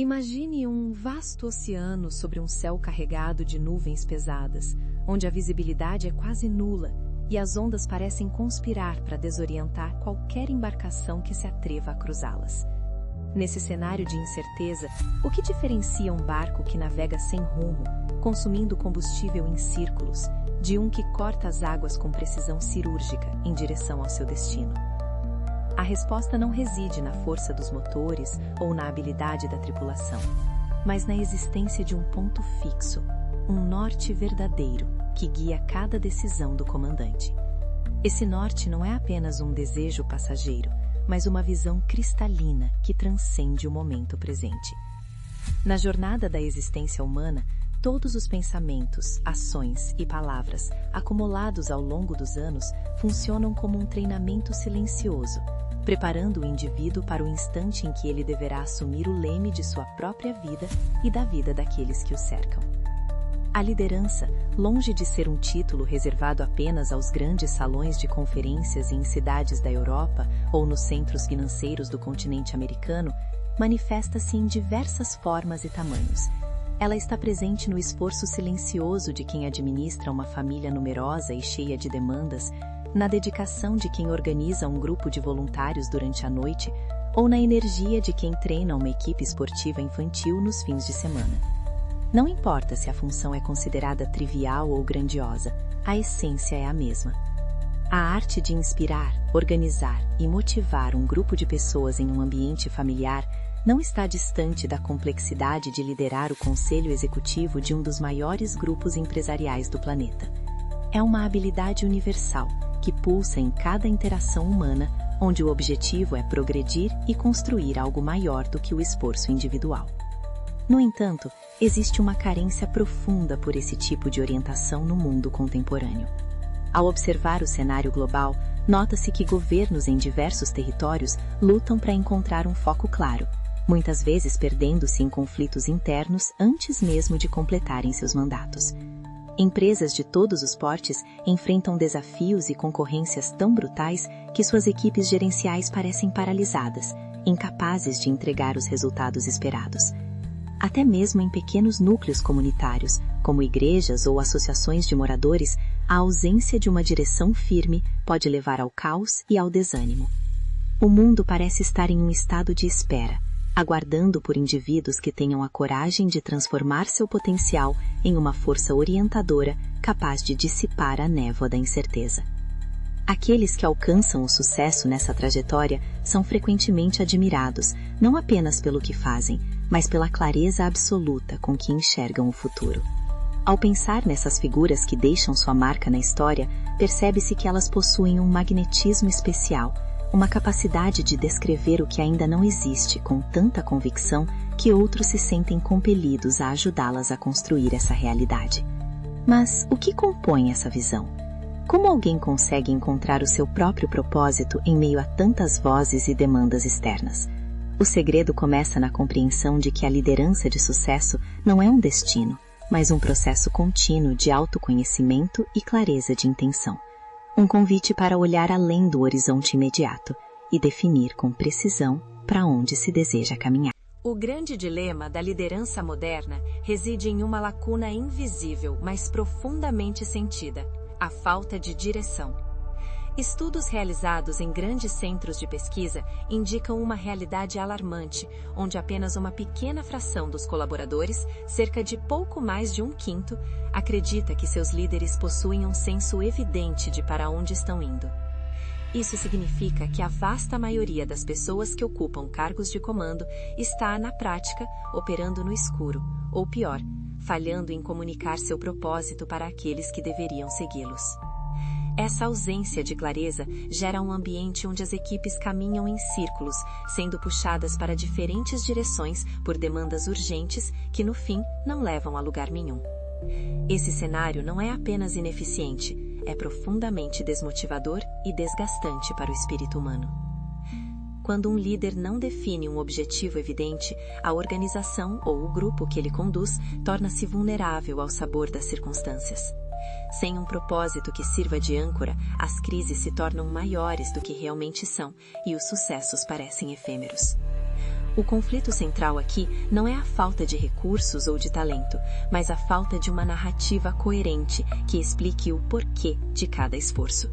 Imagine um vasto oceano sobre um céu carregado de nuvens pesadas, onde a visibilidade é quase nula e as ondas parecem conspirar para desorientar qualquer embarcação que se atreva a cruzá-las. Nesse cenário de incerteza, o que diferencia um barco que navega sem rumo, consumindo combustível em círculos, de um que corta as águas com precisão cirúrgica em direção ao seu destino? A resposta não reside na força dos motores ou na habilidade da tripulação, mas na existência de um ponto fixo, um norte verdadeiro que guia cada decisão do comandante. Esse norte não é apenas um desejo passageiro, mas uma visão cristalina que transcende o momento presente. Na jornada da existência humana, todos os pensamentos, ações e palavras acumulados ao longo dos anos funcionam como um treinamento silencioso, preparando o indivíduo para o instante em que ele deverá assumir o leme de sua própria vida e da vida daqueles que o cercam. A liderança, longe de ser um título reservado apenas aos grandes salões de conferências em cidades da Europa ou nos centros financeiros do continente americano, manifesta-se em diversas formas e tamanhos. Ela está presente no esforço silencioso de quem administra uma família numerosa e cheia de demandas, na dedicação de quem organiza um grupo de voluntários durante a noite ou na energia de quem treina uma equipe esportiva infantil nos fins de semana. Não importa se a função é considerada trivial ou grandiosa, a essência é a mesma. A arte de inspirar, organizar e motivar um grupo de pessoas em um ambiente familiar não está distante da complexidade de liderar o conselho executivo de um dos maiores grupos empresariais do planeta. É uma habilidade universal que pulsa em cada interação humana, onde o objetivo é progredir e construir algo maior do que o esforço individual. No entanto, existe uma carência profunda por esse tipo de orientação no mundo contemporâneo. Ao observar o cenário global, nota-se que governos em diversos territórios lutam para encontrar um foco claro, muitas vezes perdendo-se em conflitos internos antes mesmo de completarem seus mandatos. Empresas de todos os portes enfrentam desafios e concorrências tão brutais que suas equipes gerenciais parecem paralisadas, incapazes de entregar os resultados esperados. Até mesmo em pequenos núcleos comunitários, como igrejas ou associações de moradores, a ausência de uma direção firme pode levar ao caos e ao desânimo. O mundo parece estar em um estado de espera, aguardando por indivíduos que tenham a coragem de transformar seu potencial em uma força orientadora capaz de dissipar a névoa da incerteza. Aqueles que alcançam o sucesso nessa trajetória são frequentemente admirados, não apenas pelo que fazem, mas pela clareza absoluta com que enxergam o futuro. Ao pensar nessas figuras que deixam sua marca na história, percebe-se que elas possuem um magnetismo especial, uma capacidade de descrever o que ainda não existe com tanta convicção que outros se sentem compelidos a ajudá-las a construir essa realidade. Mas o que compõe essa visão? Como alguém consegue encontrar o seu próprio propósito em meio a tantas vozes e demandas externas? O segredo começa na compreensão de que a liderança de sucesso não é um destino, mas um processo contínuo de autoconhecimento e clareza de intenção. Um convite para olhar além do horizonte imediato e definir com precisão para onde se deseja caminhar. O grande dilema da liderança moderna reside em uma lacuna invisível, mas profundamente sentida: a falta de direção. Estudos realizados em grandes centros de pesquisa indicam uma realidade alarmante, onde apenas uma pequena fração dos colaboradores, cerca de pouco mais de 1/5, acredita que seus líderes possuem um senso evidente de para onde estão indo. Isso significa que a vasta maioria das pessoas que ocupam cargos de comando está, na prática, operando no escuro, ou pior, falhando em comunicar seu propósito para aqueles que deveriam segui-los. Essa ausência de clareza gera um ambiente onde as equipes caminham em círculos, sendo puxadas para diferentes direções por demandas urgentes que, no fim, não levam a lugar nenhum. Esse cenário não é apenas ineficiente, é profundamente desmotivador e desgastante para o espírito humano. Quando um líder não define um objetivo evidente, a organização ou o grupo que ele conduz torna-se vulnerável ao sabor das circunstâncias. Sem um propósito que sirva de âncora, as crises se tornam maiores do que realmente são e os sucessos parecem efêmeros. O conflito central aqui não é a falta de recursos ou de talento, mas a falta de uma narrativa coerente que explique o porquê de cada esforço.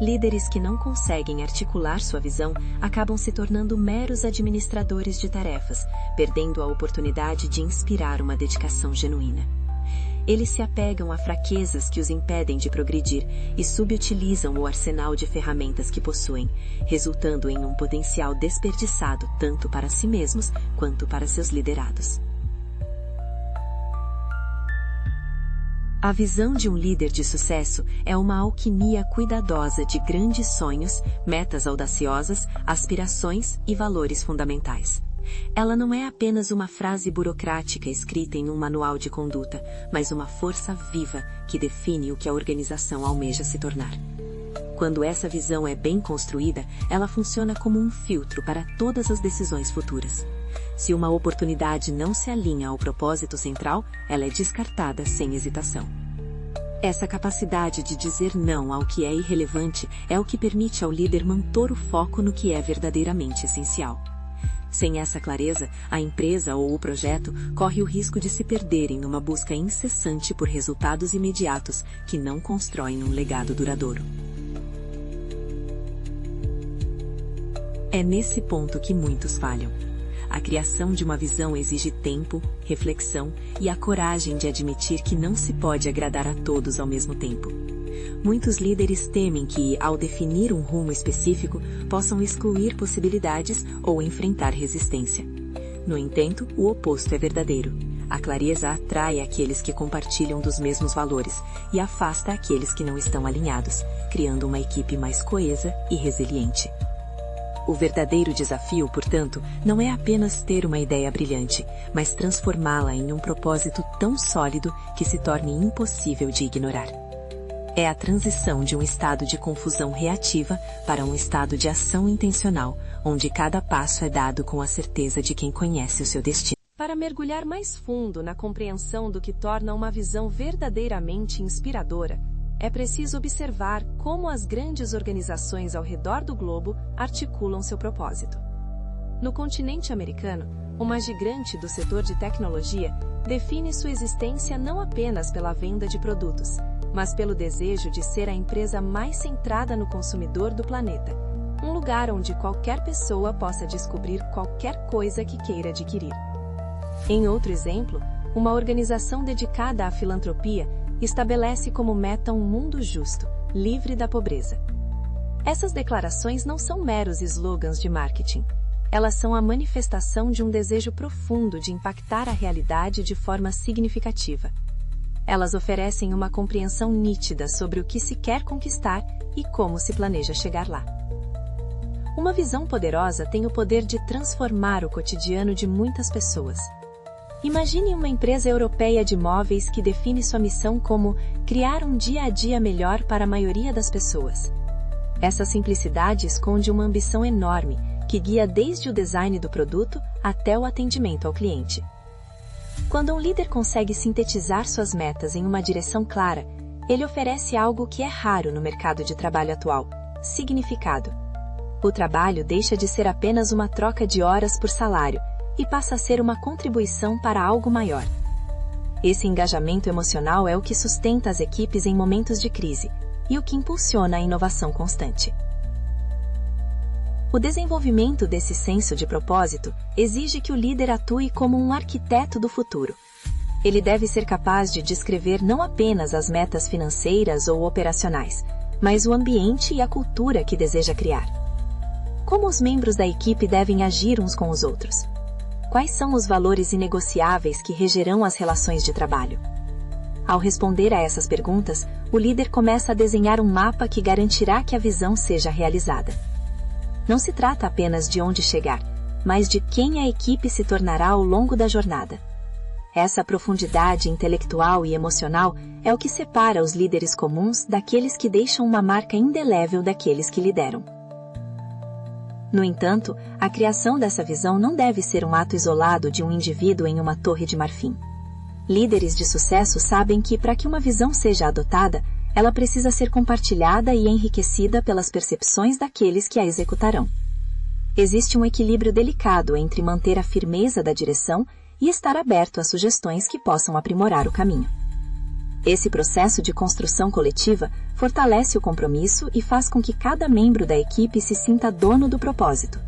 Líderes que não conseguem articular sua visão acabam se tornando meros administradores de tarefas, perdendo a oportunidade de inspirar uma dedicação genuína. Eles se apegam a fraquezas que os impedem de progredir e subutilizam o arsenal de ferramentas que possuem, resultando em um potencial desperdiçado tanto para si mesmos quanto para seus liderados. A visão de um líder de sucesso é uma alquimia cuidadosa de grandes sonhos, metas audaciosas, aspirações e valores fundamentais. Ela não é apenas uma frase burocrática escrita em um manual de conduta, mas uma força viva que define o que a organização almeja se tornar. Quando essa visão é bem construída, ela funciona como um filtro para todas as decisões futuras. Se uma oportunidade não se alinha ao propósito central, ela é descartada sem hesitação. Essa capacidade de dizer não ao que é irrelevante é o que permite ao líder manter o foco no que é verdadeiramente essencial. Sem essa clareza, a empresa ou o projeto corre o risco de se perderem numa busca incessante por resultados imediatos que não constroem um legado duradouro. É nesse ponto que muitos falham. A criação de uma visão exige tempo, reflexão e a coragem de admitir que não se pode agradar a todos ao mesmo tempo. Muitos líderes temem que, ao definir um rumo específico, possam excluir possibilidades ou enfrentar resistência. No entanto, o oposto é verdadeiro. A clareza atrai aqueles que compartilham dos mesmos valores e afasta aqueles que não estão alinhados, criando uma equipe mais coesa e resiliente. O verdadeiro desafio, portanto, não é apenas ter uma ideia brilhante, mas transformá-la em um propósito tão sólido que se torne impossível de ignorar. É a transição de um estado de confusão reativa para um estado de ação intencional, onde cada passo é dado com a certeza de quem conhece o seu destino. Para mergulhar mais fundo na compreensão do que torna uma visão verdadeiramente inspiradora, é preciso observar como as grandes organizações ao redor do globo articulam seu propósito. No continente americano, uma gigante do setor de tecnologia define sua existência não apenas pela venda de produtos, mas pelo desejo de ser a empresa mais centrada no consumidor do planeta, um lugar onde qualquer pessoa possa descobrir qualquer coisa que queira adquirir. Em outro exemplo, uma organização dedicada à filantropia estabelece como meta um mundo justo, livre da pobreza. Essas declarações não são meros slogans de marketing. Elas são a manifestação de um desejo profundo de impactar a realidade de forma significativa. Elas oferecem uma compreensão nítida sobre o que se quer conquistar e como se planeja chegar lá. Uma visão poderosa tem o poder de transformar o cotidiano de muitas pessoas. Imagine uma empresa europeia de móveis que define sua missão como criar um dia a dia melhor para a maioria das pessoas. Essa simplicidade esconde uma ambição enorme, que guia desde o design do produto até o atendimento ao cliente. Quando um líder consegue sintetizar suas metas em uma direção clara, ele oferece algo que é raro no mercado de trabalho atual: significado. O trabalho deixa de ser apenas uma troca de horas por salário e passa a ser uma contribuição para algo maior. Esse engajamento emocional é o que sustenta as equipes em momentos de crise e o que impulsiona a inovação constante. O desenvolvimento desse senso de propósito exige que o líder atue como um arquiteto do futuro. Ele deve ser capaz de descrever não apenas as metas financeiras ou operacionais, mas o ambiente e a cultura que deseja criar. Como os membros da equipe devem agir uns com os outros? Quais são os valores inegociáveis que regerão as relações de trabalho? Ao responder a essas perguntas, o líder começa a desenhar um mapa que garantirá que a visão seja realizada. Não se trata apenas de onde chegar, mas de quem a equipe se tornará ao longo da jornada. Essa profundidade intelectual e emocional é o que separa os líderes comuns daqueles que deixam uma marca indelével daqueles que lideram. No entanto, a criação dessa visão não deve ser um ato isolado de um indivíduo em uma torre de marfim. Líderes de sucesso sabem que, para que uma visão seja adotada, ela precisa ser compartilhada e enriquecida pelas percepções daqueles que a executarão. Existe um equilíbrio delicado entre manter a firmeza da direção e estar aberto a sugestões que possam aprimorar o caminho. Esse processo de construção coletiva fortalece o compromisso e faz com que cada membro da equipe se sinta dono do propósito.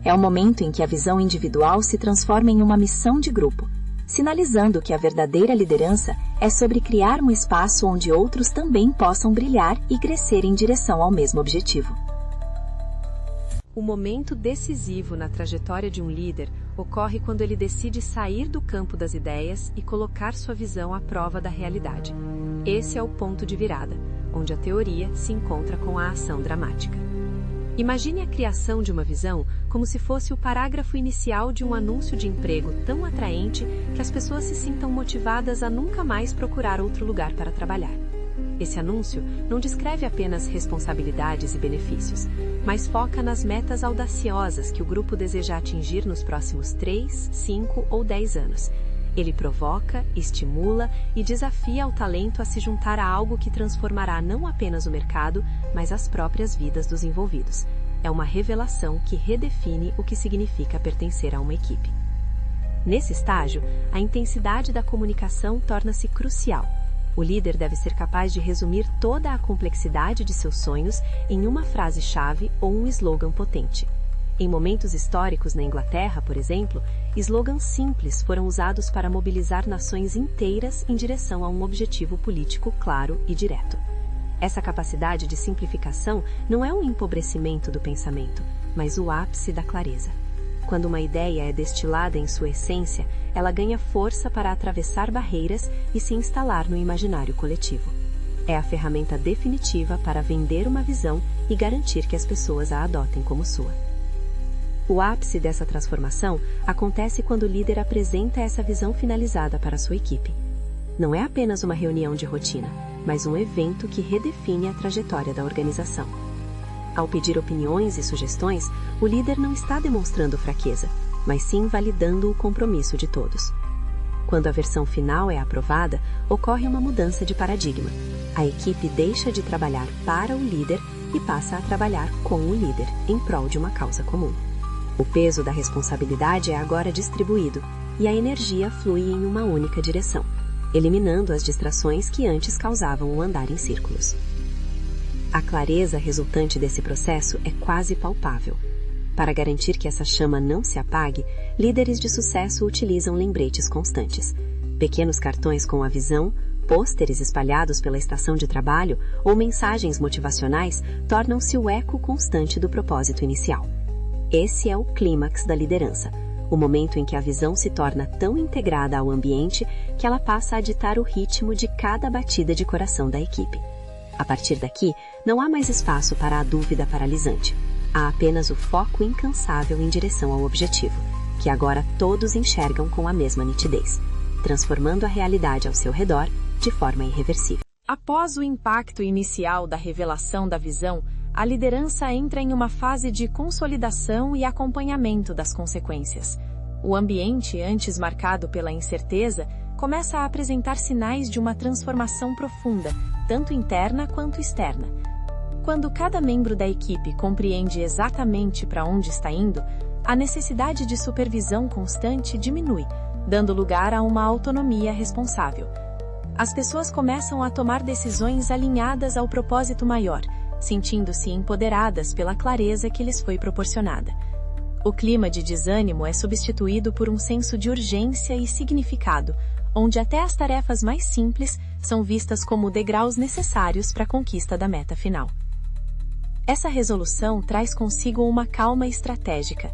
É o momento em que a visão individual se transforma em uma missão de grupo, sinalizando que a verdadeira liderança é sobre criar um espaço onde outros também possam brilhar e crescer em direção ao mesmo objetivo. O momento decisivo na trajetória de um líder ocorre quando ele decide sair do campo das ideias e colocar sua visão à prova da realidade. Esse é o ponto de virada, onde a teoria se encontra com a ação dramática. Imagine a criação de uma visão como se fosse o parágrafo inicial de um anúncio de emprego tão atraente que as pessoas se sintam motivadas a nunca mais procurar outro lugar para trabalhar. Esse anúncio não descreve apenas responsabilidades e benefícios, mas foca nas metas audaciosas que o grupo deseja atingir nos próximos 3, 5 ou 10 anos. Ele provoca, estimula e desafia o talento a se juntar a algo que transformará não apenas o mercado, mas as próprias vidas dos envolvidos. É uma revelação que redefine o que significa pertencer a uma equipe. Nesse estágio, a intensidade da comunicação torna-se crucial. O líder deve ser capaz de resumir toda a complexidade de seus sonhos em uma frase-chave ou um slogan potente. Em momentos históricos na Inglaterra, por exemplo, slogans simples foram usados para mobilizar nações inteiras em direção a um objetivo político claro e direto. Essa capacidade de simplificação não é um empobrecimento do pensamento, mas o ápice da clareza. Quando uma ideia é destilada em sua essência, ela ganha força para atravessar barreiras e se instalar no imaginário coletivo. É a ferramenta definitiva para vender uma visão e garantir que as pessoas a adotem como sua. O ápice dessa transformação acontece quando o líder apresenta essa visão finalizada para sua equipe. Não é apenas uma reunião de rotina, mas um evento que redefine a trajetória da organização. Ao pedir opiniões e sugestões, o líder não está demonstrando fraqueza, mas sim validando o compromisso de todos. Quando a versão final é aprovada, ocorre uma mudança de paradigma. A equipe deixa de trabalhar para o líder e passa a trabalhar com o líder, em prol de uma causa comum. O peso da responsabilidade é agora distribuído e a energia flui em uma única direção, eliminando as distrações que antes causavam o andar em círculos. A clareza resultante desse processo é quase palpável. Para garantir que essa chama não se apague, líderes de sucesso utilizam lembretes constantes. Pequenos cartões com a visão, pôsteres espalhados pela estação de trabalho ou mensagens motivacionais tornam-se o eco constante do propósito inicial. Esse é o clímax da liderança, o momento em que a visão se torna tão integrada ao ambiente que ela passa a ditar o ritmo de cada batida de coração da equipe. A partir daqui, não há mais espaço para a dúvida paralisante. Há apenas o foco incansável em direção ao objetivo, que agora todos enxergam com a mesma nitidez, transformando a realidade ao seu redor de forma irreversível. Após o impacto inicial da revelação da visão, a liderança entra em uma fase de consolidação e acompanhamento das consequências. O ambiente, antes marcado pela incerteza, começa a apresentar sinais de uma transformação profunda, tanto interna quanto externa. Quando cada membro da equipe compreende exatamente para onde está indo, a necessidade de supervisão constante diminui, dando lugar a uma autonomia responsável. As pessoas começam a tomar decisões alinhadas ao propósito maior, sentindo-se empoderadas pela clareza que lhes foi proporcionada. O clima de desânimo é substituído por um senso de urgência e significado, onde até as tarefas mais simples são vistas como degraus necessários para a conquista da meta final. Essa resolução traz consigo uma calma estratégica.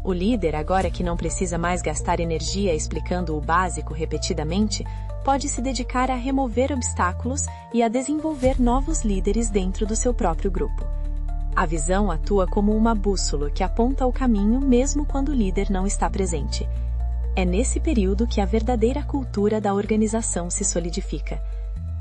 O líder, agora que não precisa mais gastar energia explicando o básico repetidamente, pode se dedicar a remover obstáculos e a desenvolver novos líderes dentro do seu próprio grupo. A visão atua como uma bússola que aponta o caminho mesmo quando o líder não está presente. É nesse período que a verdadeira cultura da organização se solidifica.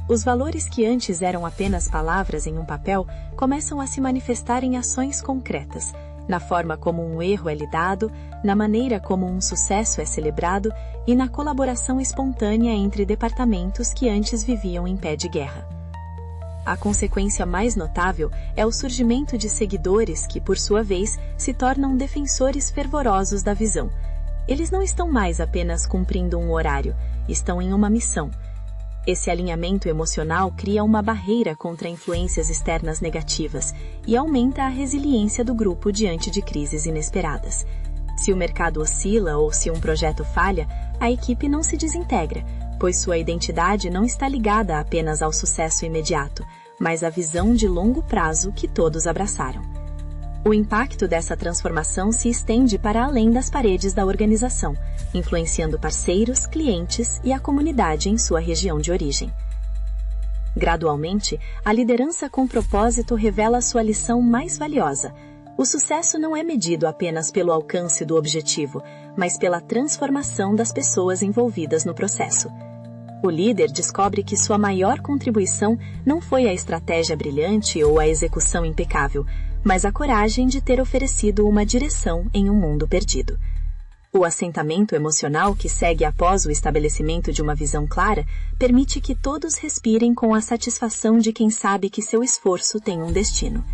Os valores que antes eram apenas palavras em um papel começam a se manifestar em ações concretas, na forma como um erro é lidado, na maneira como um sucesso é celebrado e na colaboração espontânea entre departamentos que antes viviam em pé de guerra. A consequência mais notável é o surgimento de seguidores que, por sua vez, se tornam defensores fervorosos da visão. Eles não estão mais apenas cumprindo um horário, estão em uma missão. Esse alinhamento emocional cria uma barreira contra influências externas negativas e aumenta a resiliência do grupo diante de crises inesperadas. Se o mercado oscila ou se um projeto falha, a equipe não se desintegra, pois sua identidade não está ligada apenas ao sucesso imediato, mas à visão de longo prazo que todos abraçaram. O impacto dessa transformação se estende para além das paredes da organização, influenciando parceiros, clientes e a comunidade em sua região de origem. Gradualmente, a liderança com propósito revela sua lição mais valiosa. O sucesso não é medido apenas pelo alcance do objetivo, mas pela transformação das pessoas envolvidas no processo. O líder descobre que sua maior contribuição não foi a estratégia brilhante ou a execução impecável, mas a coragem de ter oferecido uma direção em um mundo perdido. O assentamento emocional que segue após o estabelecimento de uma visão clara permite que todos respirem com a satisfação de quem sabe que seu esforço tem um destino.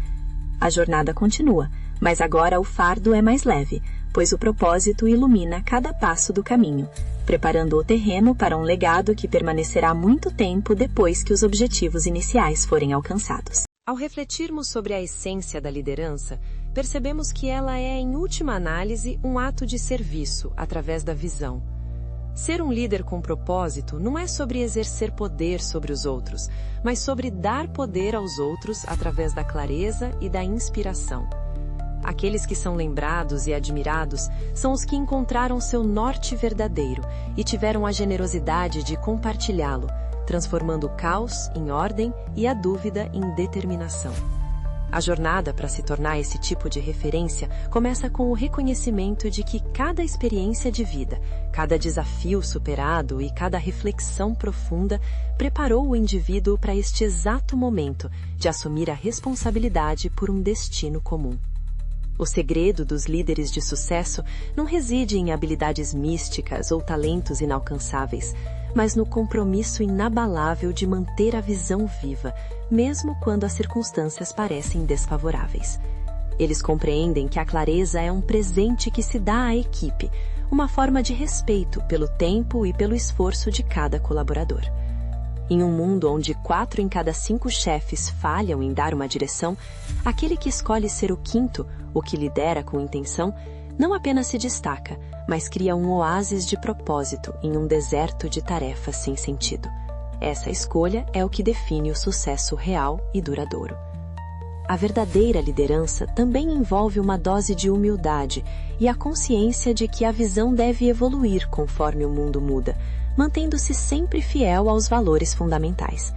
A jornada continua, mas agora o fardo é mais leve, pois o propósito ilumina cada passo do caminho, preparando o terreno para um legado que permanecerá muito tempo depois que os objetivos iniciais forem alcançados. Ao refletirmos sobre a essência da liderança, percebemos que ela é, em última análise, um ato de serviço através da visão. Ser um líder com propósito não é sobre exercer poder sobre os outros, mas sobre dar poder aos outros através da clareza e da inspiração. Aqueles que são lembrados e admirados são os que encontraram seu norte verdadeiro e tiveram a generosidade de compartilhá-lo, transformando o caos em ordem e a dúvida em determinação. A jornada para se tornar esse tipo de referência começa com o reconhecimento de que cada experiência de vida, cada desafio superado e cada reflexão profunda preparou o indivíduo para este exato momento de assumir a responsabilidade por um destino comum. O segredo dos líderes de sucesso não reside em habilidades místicas ou talentos inalcançáveis, mas no compromisso inabalável de manter a visão viva, mesmo quando as circunstâncias parecem desfavoráveis. Eles compreendem que a clareza é um presente que se dá à equipe, uma forma de respeito pelo tempo e pelo esforço de cada colaborador. Em um mundo onde 4 em cada 5 chefes falham em dar uma direção, aquele que escolhe ser o quinto, o que lidera com intenção, não apenas se destaca, mas cria um oásis de propósito em um deserto de tarefas sem sentido. Essa escolha é o que define o sucesso real e duradouro. A verdadeira liderança também envolve uma dose de humildade e a consciência de que a visão deve evoluir conforme o mundo muda, mantendo-se sempre fiel aos valores fundamentais.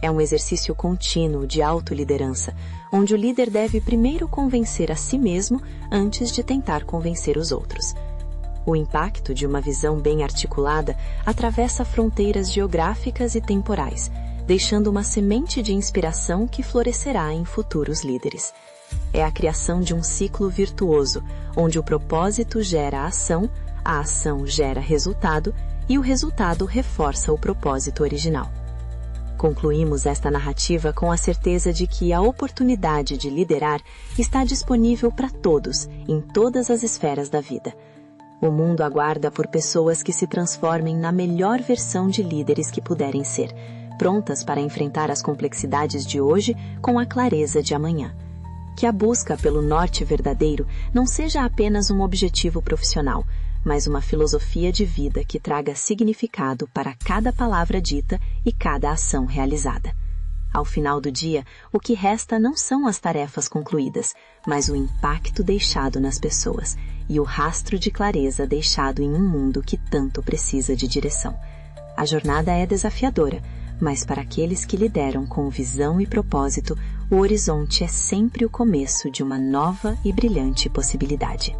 É um exercício contínuo de autoliderança, onde o líder deve primeiro convencer a si mesmo antes de tentar convencer os outros. O impacto de uma visão bem articulada atravessa fronteiras geográficas e temporais, deixando uma semente de inspiração que florescerá em futuros líderes. É a criação de um ciclo virtuoso, onde o propósito gera ação, a ação gera resultado e o resultado reforça o propósito original. Concluímos esta narrativa com a certeza de que a oportunidade de liderar está disponível para todos, em todas as esferas da vida. O mundo aguarda por pessoas que se transformem na melhor versão de líderes que puderem ser, prontas para enfrentar as complexidades de hoje com a clareza de amanhã. Que a busca pelo norte verdadeiro não seja apenas um objetivo profissional, mas uma filosofia de vida que traga significado para cada palavra dita e cada ação realizada. Ao final do dia, o que resta não são as tarefas concluídas, mas o impacto deixado nas pessoas e o rastro de clareza deixado em um mundo que tanto precisa de direção. A jornada é desafiadora, mas para aqueles que lideram com visão e propósito, o horizonte é sempre o começo de uma nova e brilhante possibilidade.